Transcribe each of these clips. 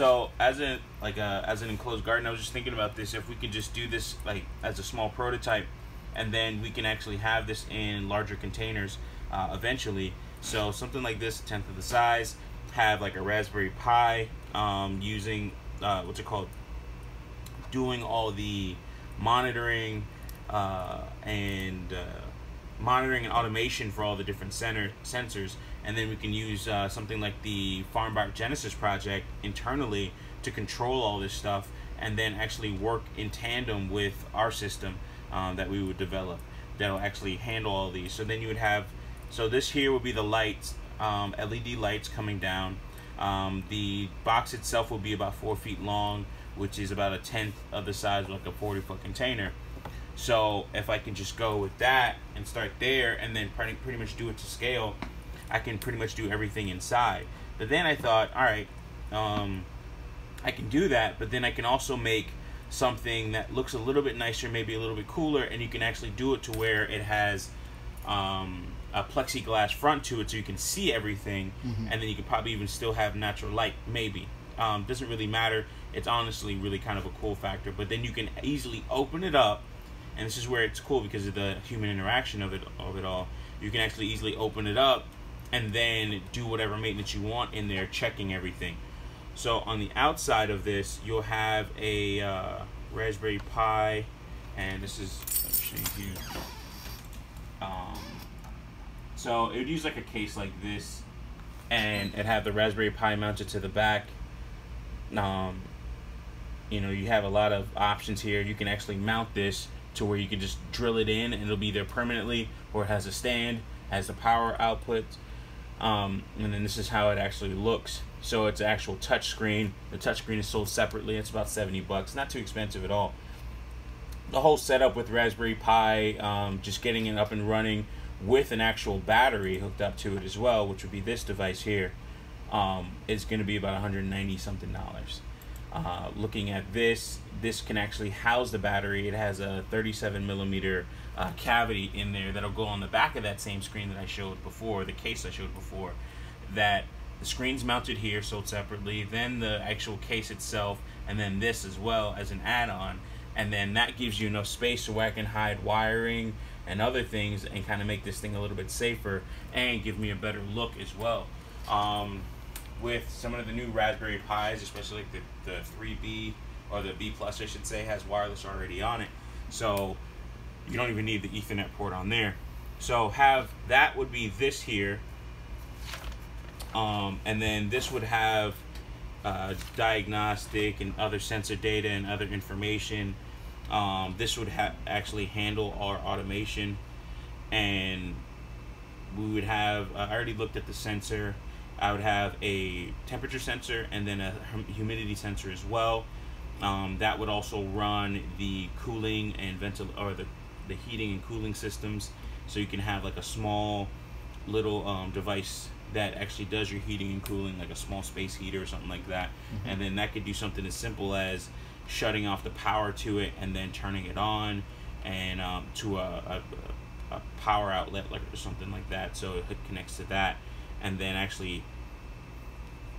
So as an enclosed garden, I was just thinking about this. If we could just do this like as a small prototype, and then we can actually have this in larger containers eventually. So something like this, 1/10 of the size, have like a Raspberry Pi using what's it called? Doing all the monitoring and automation for all the different sensors, and then we can use something like the Farm Genesis project internally to control all this stuff, and then actually work in tandem with our system that we would develop that'll actually handle all these. So then you would have, so this here would be the lights, LED lights coming down. The box itself will be about 4 feet long, which is about 1/10 of the size of like a 40-foot container. So if I can just go with that and start there, and then pretty much do it to scale, I can pretty much do everything inside. But then I thought, all right, I can do that, but then I can also make something that looks a little bit nicer, maybe a little bit cooler, and you can actually do it to where it has a plexiglass front to it, so you can see everything, and then you could probably even still have natural light, maybe. Doesn't really matter. It's honestly really kind of a cool factor. But then you can easily open it up, and this is where it's cool because of the human interaction of it all. You can actually easily open it up and then do whatever maintenance you want in there, checking everything. So on the outside of this, you'll have a Raspberry Pi, and this is, let me show you. So it would use like a case like this, and it have the Raspberry Pi mounted to the back. You know, you have a lot of options here. You can actually mount this to where you can just drill it in and it'll be there permanently, or it has a stand, has the power output, and then this is how it actually looks. So it's an actual touch screen. The touch screen is sold separately. It's about $70, not too expensive at all. The whole setup with Raspberry Pi, just getting it up and running with an actual battery hooked up to it as well, which would be this device here, is going to be about $190 something. Looking at this can actually house the battery. It has a 37mm cavity in there that'll go on the back of that same screen that I showed before, the case I showed before. That the screen's mounted here, sold separately, then the actual case itself, and then this as well as an add-on. And then that gives you enough space so I can hide wiring and other things and kind of make this thing a little bit safer and give me a better look as well. With some of the new Raspberry Pis, especially like the 3B or the B Plus, I should say, has wireless already on it, so you don't even need the Ethernet port on there. So that would be this here, and then this would have diagnostic and other sensor data and other information. This would actually handle our automation, and we would have, I already looked at the sensor. I would have a temperature sensor and then a humidity sensor as well. That would also run the cooling and the heating and cooling systems. So you can have like a small little device that actually does your heating and cooling, like a small space heater or something like that. And then that could do something as simple as shutting off the power to it and then turning it on, and to a power outlet or something like that, so it connects to that. And then actually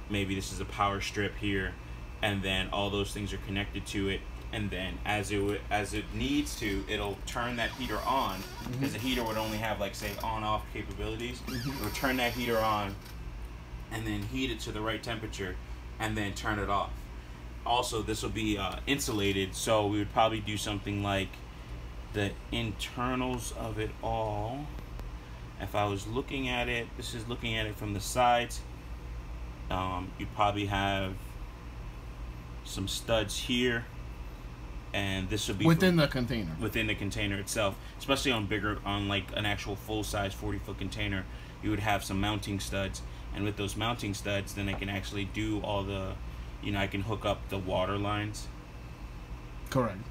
maybe this is a power strip here, and then all those things are connected to it, and then as it needs to, it'll turn that heater on, because the heater would only have, like, say, on-off capabilities. It would turn that heater on and then heat it to the right temperature and then turn it off. Also, this will be insulated, so we would probably do something like the internals of it all. If I was looking at it, this is looking at it from the sides, you probably have some studs here, and this would be within the container. Within the container itself, especially on like an actual full-size 40-foot container, you would have some mounting studs, and with those mounting studs, then I can actually do all the, I can hook up the water lines. Correct.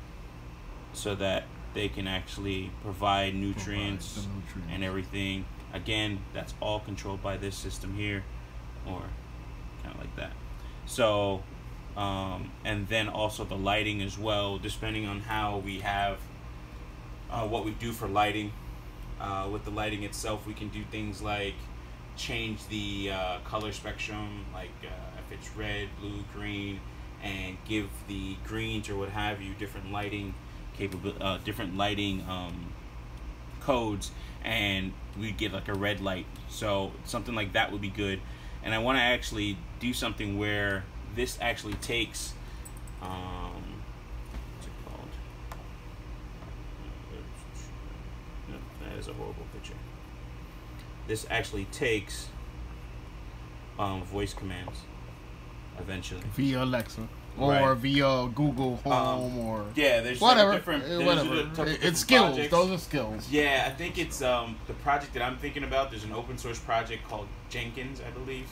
So that they can actually provide nutrients and everything. Again, that's all controlled by this system here, or kind of like that. So, and then also the lighting as well, depending on how we have, what we do for lighting. With the lighting itself, we can do things like change the color spectrum, like if it's red, blue, green, and give the greens or what have you different lighting codes, and we get like a red light. So something like that would be good. And I want to actually do something where this actually takes what's it called? No, that is a horrible picture. This actually takes voice commands eventually via Alexa or right. via Google Home or there's whatever. Different, It's skills. Projects. Those are skills. Yeah, I think it's the project that I'm thinking about. There's an open source project called Jenkins, I believe.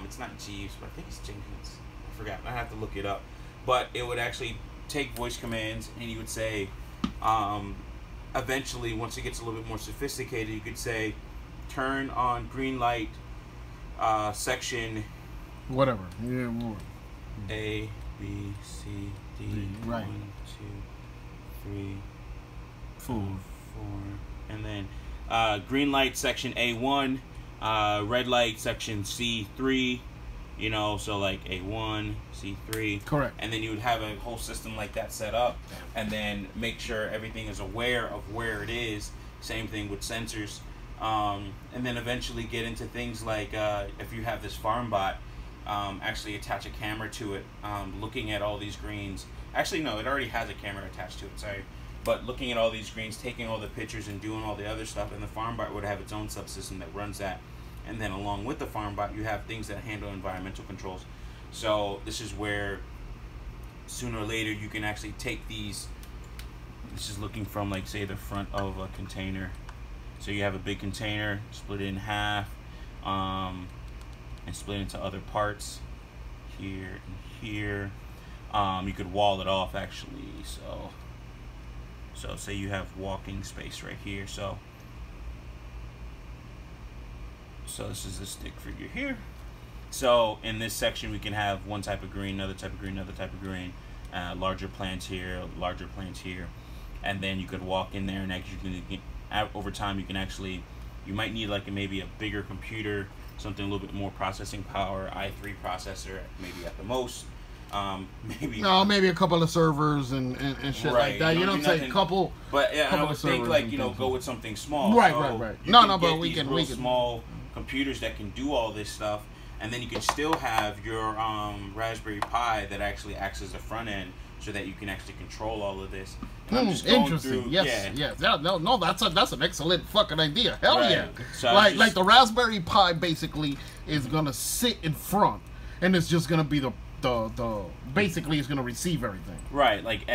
It's not Jeeves, but I think it's Jenkins. I forgot. I have to look it up. But it would actually take voice commands, and you would say, eventually, once it gets a little bit more sophisticated, you could say, turn on green light section. Whatever. Yeah. More. A, B, C, D, right. 1, 2, 3, 4, and then green light section A1, red light section C3, you know, so like A1, C3. Correct. And then you would have a whole system like that set up, and then make sure everything is aware of where it is. Same thing with sensors. And then eventually get into things like if you have this farm bot, actually attach a camera to it, looking at all these greens. Actually, no, it already has a camera attached to it, sorry. But looking at all these greens, taking all the pictures and doing all the other stuff, and the farm bot would have its own subsystem that runs that. And then along with the farm bot, you have things that handle environmental controls. So this is where sooner or later you can actually take these. This is looking from, like, say, the front of a container. So you have a big container, split it in half, and split into other parts here and here. You could wall it off actually. So say you have walking space right here. So this is the stick figure here. So in this section we can have one type of green, another type of green, another type of green, larger plants here, larger plants here, and then you could walk in there, and actually you can, over time you can actually, you might need like maybe a bigger computer, something a little bit more processing power, i3 processor maybe at the most. Maybe a couple of servers and shit like that. You know what I'm saying? Couple. But yeah, I would think like, you know, go with something small. Right, so right. But we can small computers that can do all this stuff, and then you can still have your Raspberry Pi that actually acts as a front end, so that you can actually control all of this. And I'm just interesting. Through, yes. No, that's an excellent fucking idea. Hell right. yeah. So like the Raspberry Pi basically is gonna sit in front, and it's just gonna be the basically it's gonna receive everything. Right. Like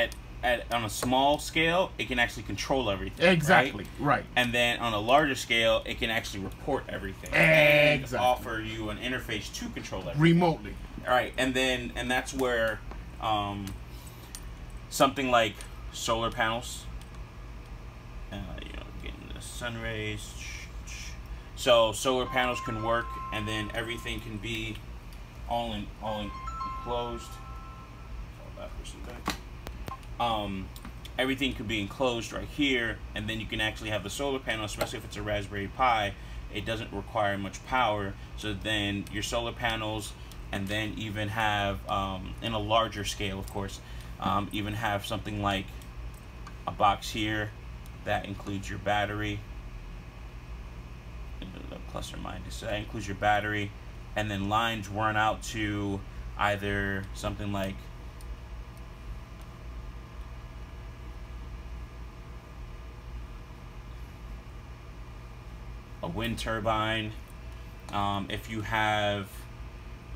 on a small scale, it can actually control everything. Exactly. Right. And then on a larger scale, it can actually report everything. Exactly. And offer you an interface to control everything remotely. All right. And that's where something like solar panels, you know, getting the sun rays. So solar panels can work, and then everything can be all enclosed. Everything could be enclosed right here, and then you can actually have the solar panel, especially if it's a Raspberry Pi. It doesn't require much power, so then your solar panels, and then even have, in a larger scale, of course, even have something like a box here that includes your battery, plus or minus. So that includes your battery, and then lines run out to either something like a wind turbine. If you have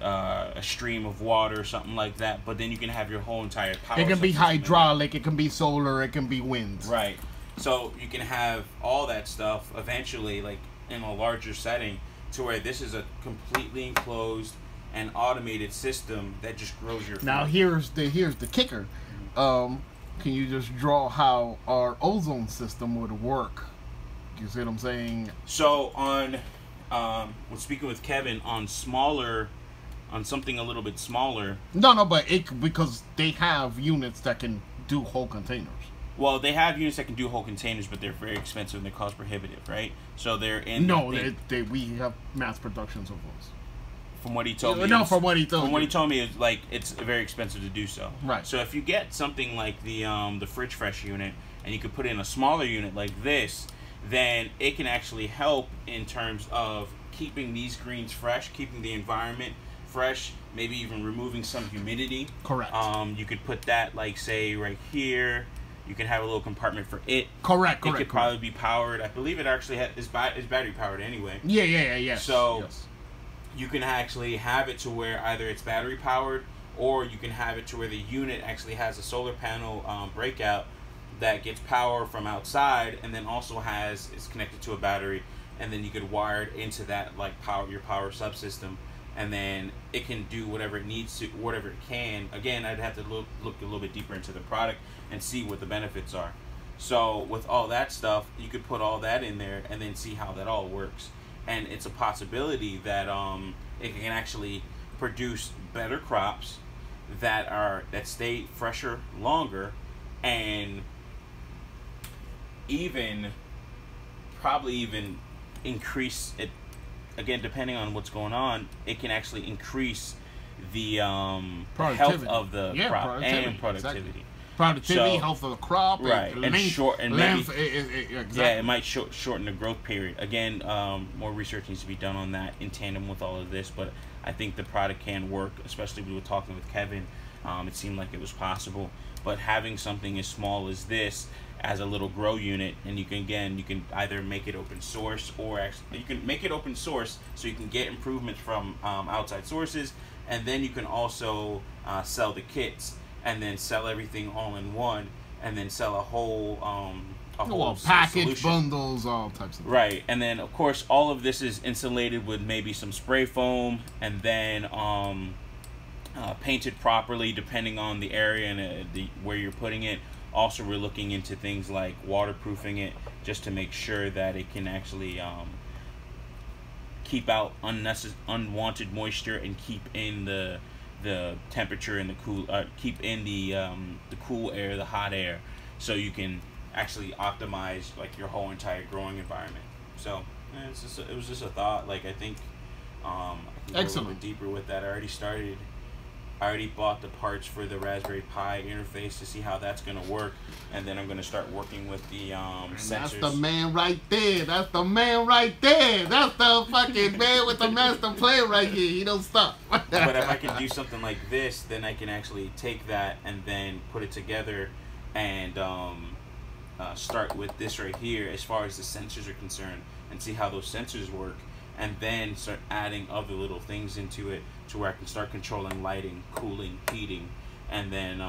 a stream of water or something like that, but then you can have your whole entire power. It can be hydraulic, it can be solar, it can be wind. Right. So you can have all that stuff eventually, like in a larger setting, to where this is a completely enclosed and automated system that just grows your food. Now here's the kicker. Can you just draw how our ozone system would work? You see what I'm saying? So on when speaking with Kevin on something a little bit smaller. No, but because they have units that can do whole containers. Well, they have units that can do whole containers, but they're very expensive and they're cost prohibitive, right? So they're in. No, we have mass productions of those. From what he told me. No, from what he told me. From what he told me, it's like it's very expensive to do so. Right. So if you get something like the Fridge Fresh unit, and you could put in a smaller unit like this, then it can actually help in terms of keeping these greens fresh, keeping the environment fresh, maybe even removing some humidity. Correct. You could put that, like, say, right here. You can have a little compartment for it. Correct. It could probably be powered. I believe it actually is battery powered anyway. Yeah. So yes. You can actually have it to where either it's battery powered, or you can have it to where the unit actually has a solar panel breakout that gets power from outside, and then also is connected to a battery, and then you could wire it into that, like, your power subsystem, and then it can do whatever it needs to, whatever it can. Again, I'd have to look a little bit deeper into the product and see what the benefits are. So with all that stuff, you could put all that in there and then see how that all works. And it's a possibility that it can actually produce better crops that stay fresher longer, and probably even increase it. Again, depending on what's going on, it can actually increase the health of the crop and productivity. Exactly. Productivity, health of the crop, right? Exactly. Yeah, it might shorten the growth period. Again, more research needs to be done on that in tandem with all of this, but I think the product can work. Especially we were talking with Kevin, it seemed like it was possible. But having something as small as this as a little grow unit, and you can either make it open source, or actually you can make it open source so you can get improvements from outside sources, and then you can also sell the kits, and then sell everything all in one, and then sell a whole package, solution. bundles, all types of right. And then of course all of this is insulated with maybe some spray foam, and then painted properly depending on the area and where you're putting it. Also, we're looking into things like waterproofing it, just to make sure that it can actually keep out unwanted moisture and keep in the temperature and the cool, keep in the cool air, the hot air, so you can actually optimize, like, your whole entire growing environment. So it was just a thought. Like, I think I can go a little bit deeper with that. I already bought the parts for the Raspberry Pi interface to see how that's going to work, and then I'm going to start working with the sensors. That's the man right there. That's the man right there. That's the fucking man with the master plan right here. He don't stop. But if I can do something like this, then I can actually take that and then put it together and start with this right here as far as the sensors are concerned, and see how those sensors work, and then start adding other little things into it to where I can start controlling lighting, cooling, heating, and then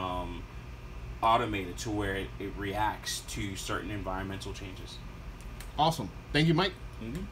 automate it to where it reacts to certain environmental changes. Awesome. Thank you, Mike. Mm-hmm.